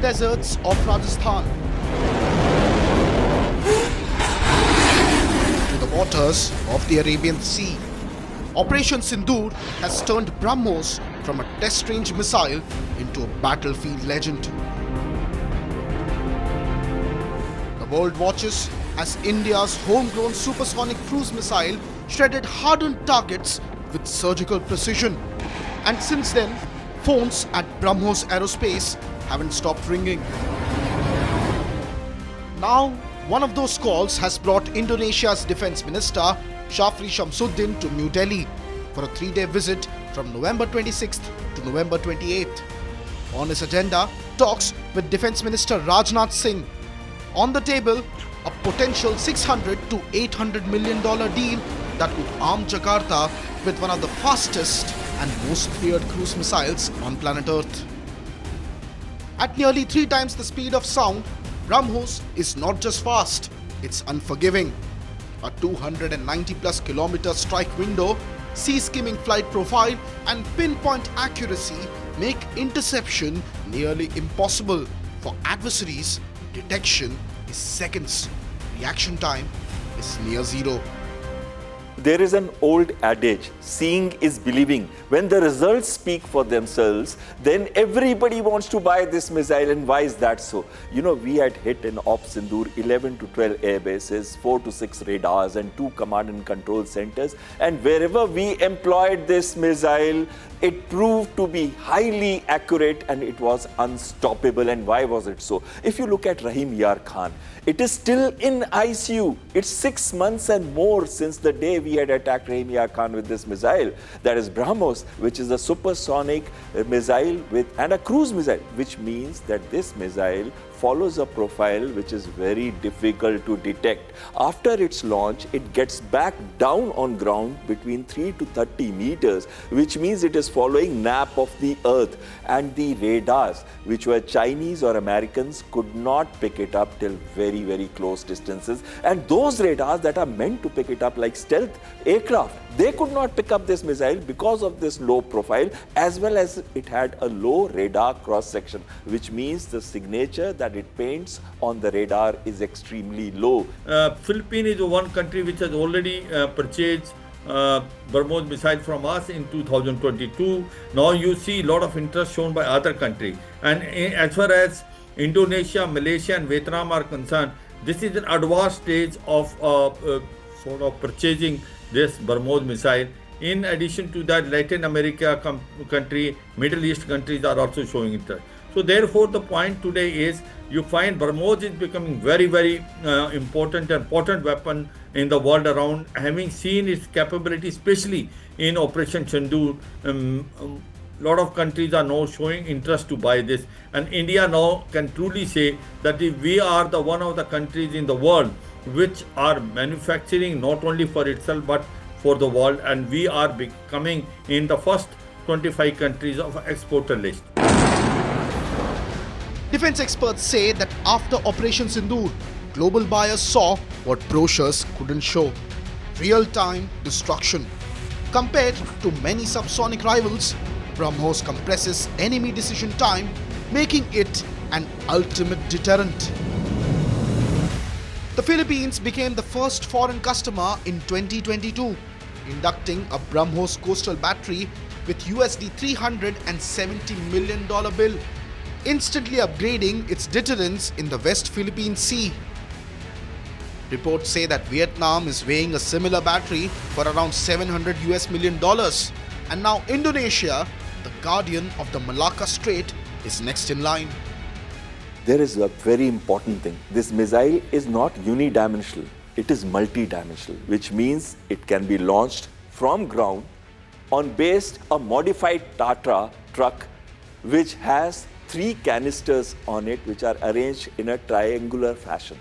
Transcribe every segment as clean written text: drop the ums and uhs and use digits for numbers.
deserts of Rajasthan to the waters of the Arabian Sea. Operation Sindoor has turned BrahMos from a test range missile into a battlefield legend. The world watches as India's homegrown supersonic cruise missile shredded hardened targets with surgical precision. And since then, phones at BrahMos Aerospace haven't stopped ringing. Now, one of those calls has brought Indonesia's Defence Minister Shafri Shamsuddin to New Delhi for a 3-day visit from November 26th to November 28th. On his agenda, talks with Defence Minister Rajnath Singh. On the table, a potential $600 to $800 million deal that would arm Jakarta with one of the fastest and most feared cruise missiles on planet Earth. At nearly 3 times the speed of sound, BrahMos is not just fast, it's unforgiving. A 290+ kilometer strike window, sea-skimming flight profile and pinpoint accuracy make interception nearly impossible. For adversaries, detection is seconds. Reaction time is near zero. There is an old adage, seeing is believing. When the results speak for themselves, then everybody wants to buy this missile. And why is that so? You know, we had hit in Op Sindoor 11 to 12 air bases, 4 to 6 radars and 2 command and control centers. And wherever we employed this missile, it proved to be highly accurate and it was unstoppable. And why was it so? If you look at Rahim Yar Khan, it is still in ICU. It's 6 months and more since the day we had attacked Rahim Yar Khan with this missile. That is BrahMos, which is a supersonic missile and a cruise missile, which means that this missile follows a profile which is very difficult to detect. After its launch, it gets back down on ground between 3 to 30 meters, which means it is following nap of the earth. And the radars, which were Chinese or Americans, could not pick it up till very, very close distances. And those radars that are meant to pick it up like stealth aircraft, they could not pick up this missile because of this low profile, as well as it had a low radar cross section, which means the signature that it paints on the radar is extremely low. Philippines is one country which has already purchased BrahMos missile from us in 2022. Now you see a lot of interest shown by other countries. And as far as Indonesia, Malaysia and Vietnam are concerned, this is an advanced stage of sort of purchasing this BrahMos missile. In addition to that, Latin America country, Middle East countries are also showing interest. So therefore, the point today is you find BrahMos is becoming very, very important and potent weapon in the world around. Having seen its capability, especially in Operation Sindoor, a lot of countries are now showing interest to buy this. And India now can truly say that we are the one of the countries in the world which are manufacturing not only for itself but for the world, and we are becoming in the first 25 countries of exporter list. Defense experts say that after Operation Sindoor, global buyers saw what brochures couldn't show: real-time destruction. Compared to many subsonic rivals, BrahMos compresses enemy decision time, making it an ultimate deterrent. The Philippines became the first foreign customer in 2022, inducting a BrahMos coastal battery with USD $370 million bill, instantly upgrading its deterrence in the West Philippine Sea. Reports say that Vietnam is weighing a similar battery for around $700 million. And now Indonesia, the guardian of the Malacca Strait, is next in line. There is a very important thing. This missile is not unidimensional, it is multidimensional, which means it can be launched from ground on based a modified Tatra truck which has 3 canisters on it which are arranged in a triangular fashion.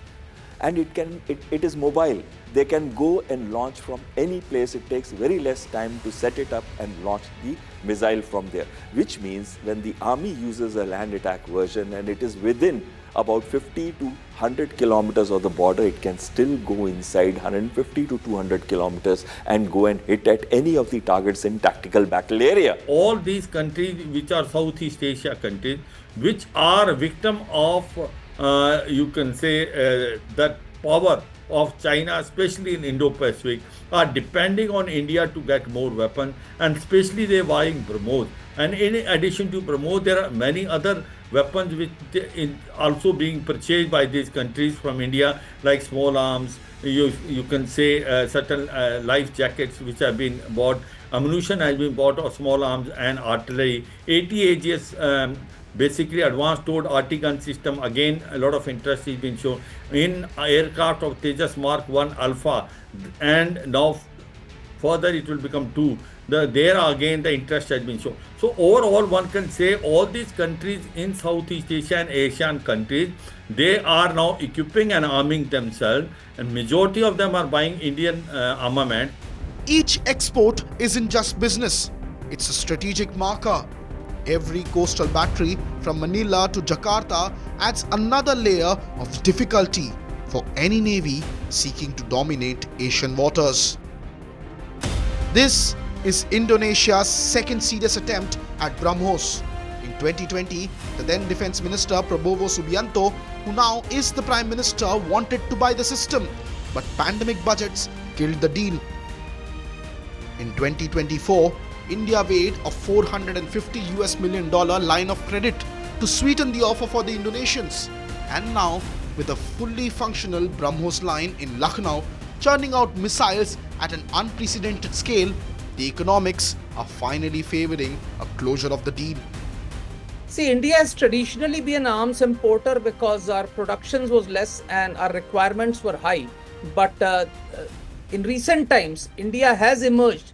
And it is mobile. They can go and launch from any place. It takes very less time to set it up and launch the missile from there, which means when the army uses a land attack version and it is within about 50 to 100 kilometers of the border, it can still go inside 150 to 200 kilometers and go and hit at any of the targets in tactical battle area. All these countries which are Southeast Asia countries, which are victim of, you can say, that power of China, especially in Indo-Pacific, are depending on India to get more weapons, and especially they are buying BrahMos. And in addition to BrahMos, there are many other weapons which also being purchased by these countries from India, like small arms. You can say certain life jackets which have been bought, ammunition has been bought of small arms and artillery, ATAGS. Basically, advanced towed RT gun system. Again, a lot of interest is being shown in aircraft of Tejas Mark 1 Alpha, and now further it will become 2. There again the interest has been shown. So overall, one can say all these countries in Southeast Asia and Asian countries, they are now equipping and arming themselves, and majority of them are buying Indian armament. Each export isn't just business, it's a strategic marker. Every coastal battery from Manila to Jakarta adds another layer of difficulty for any navy seeking to dominate Asian waters. This is Indonesia's second serious attempt at BrahMos. In 2020, the then Defence Minister Prabowo Subianto, who now is the Prime Minister, wanted to buy the system, but pandemic budgets killed the deal. In 2024, India waived a $450 million line of credit to sweeten the offer for the Indonesians. And now, with a fully functional BrahMos line in Lucknow, churning out missiles at an unprecedented scale, the economics are finally favoring a closure of the deal. See, India has traditionally been an arms importer because our productions was less and our requirements were high. But in recent times, India has emerged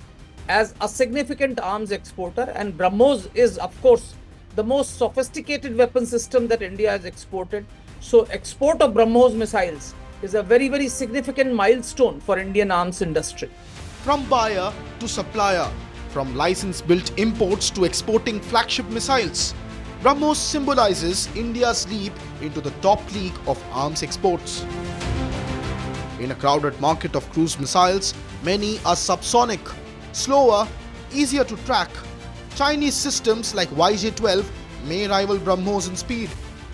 as a significant arms exporter, and BrahMos is, of course, the most sophisticated weapon system that India has exported. So export of BrahMos missiles is a very, very significant milestone for Indian arms industry. From buyer to supplier, from license-built imports to exporting flagship missiles, BrahMos symbolizes India's leap into the top league of arms exports. In a crowded market of cruise missiles, many are subsonic, slower, easier to track. Chinese systems like YJ-12 may rival BrahMos in speed,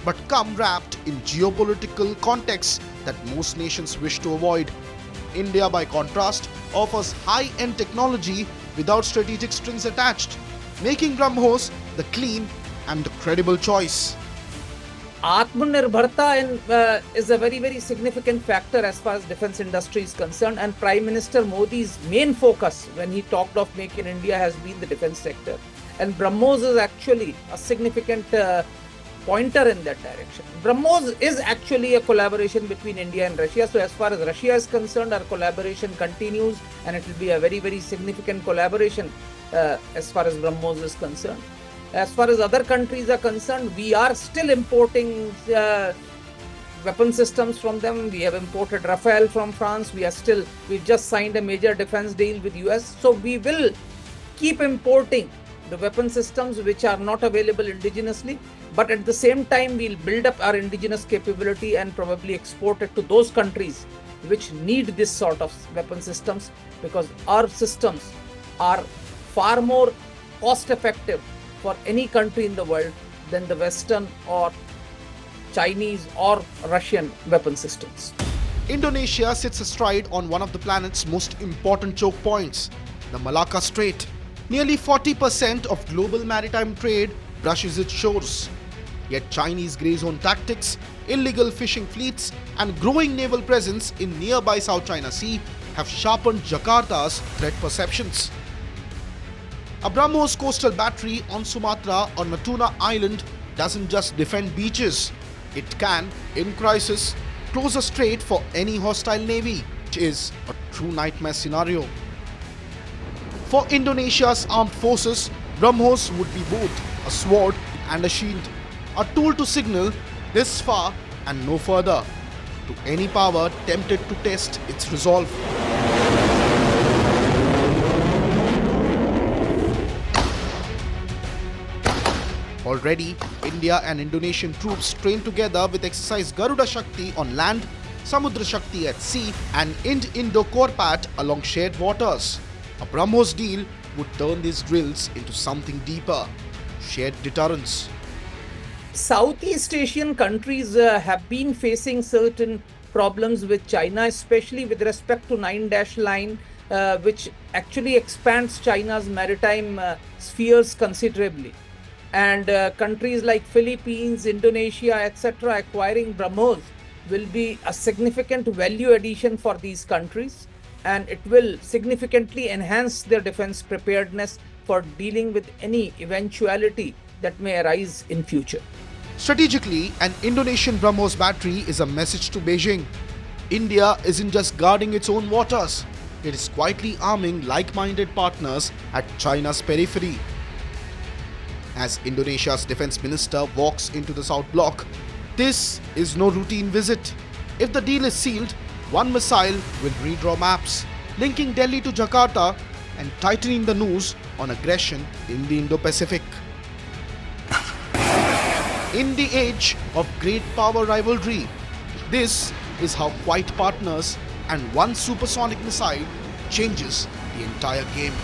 but come wrapped in geopolitical contexts that most nations wish to avoid. India, by contrast, offers high-end technology without strategic strings attached, making BrahMos the clean and the credible choice. Atmanirbharta is a very, very significant factor as far as defense industry is concerned, and Prime Minister Modi's main focus when he talked of Make in India has been the defense sector. And BrahMos is actually a significant pointer in that direction. BrahMos is actually a collaboration between India and Russia. So as far as Russia is concerned, our collaboration continues, and it will be a very, very significant collaboration as far as BrahMos is concerned. As far as other countries are concerned, we are still importing weapon systems from them. We have imported Rafale from France. We've just signed a major defense deal with US. So we will keep importing the weapon systems which are not available indigenously. But at the same time, we'll build up our indigenous capability and probably export it to those countries which need this sort of weapon systems, because our systems are far more cost effective for any country in the world than the Western or Chinese or Russian weapon systems. Indonesia sits astride on one of the planet's most important choke points, the Malacca Strait. Nearly 40% of global maritime trade brushes its shores. Yet Chinese grey zone tactics, illegal fishing fleets, and growing naval presence in nearby South China Sea have sharpened Jakarta's threat perceptions. A BrahMos coastal battery on Sumatra or Natuna Island doesn't just defend beaches. It can, in crisis, close a strait for any hostile navy, which is a true nightmare scenario. For Indonesia's armed forces, BrahMos would be both a sword and a shield, a tool to signal this far and no further to any power tempted to test its resolve. Already, India and Indonesian troops train together with exercise Garuda Shakti on land, Samudra Shakti at sea, and Indo Corpat along shared waters. A BrahMos deal would turn these drills into something deeper: shared deterrence. Southeast Asian countries have been facing certain problems with China, especially with respect to 9-dash line, which actually expands China's maritime spheres considerably. And countries like Philippines, Indonesia, etc., acquiring BrahMos will be a significant value addition for these countries, and it will significantly enhance their defense preparedness for dealing with any eventuality that may arise in future. Strategically, an Indonesian BrahMos battery is a message to Beijing. India isn't just guarding its own waters, it is quietly arming like-minded partners at China's periphery. As Indonesia's defense minister walks into the South Bloc, this is no routine visit. If the deal is sealed, one missile will redraw maps, linking Delhi to Jakarta and tightening the noose on aggression in the Indo-Pacific. In the age of great power rivalry, this is how quiet partners and one supersonic missile changes the entire game.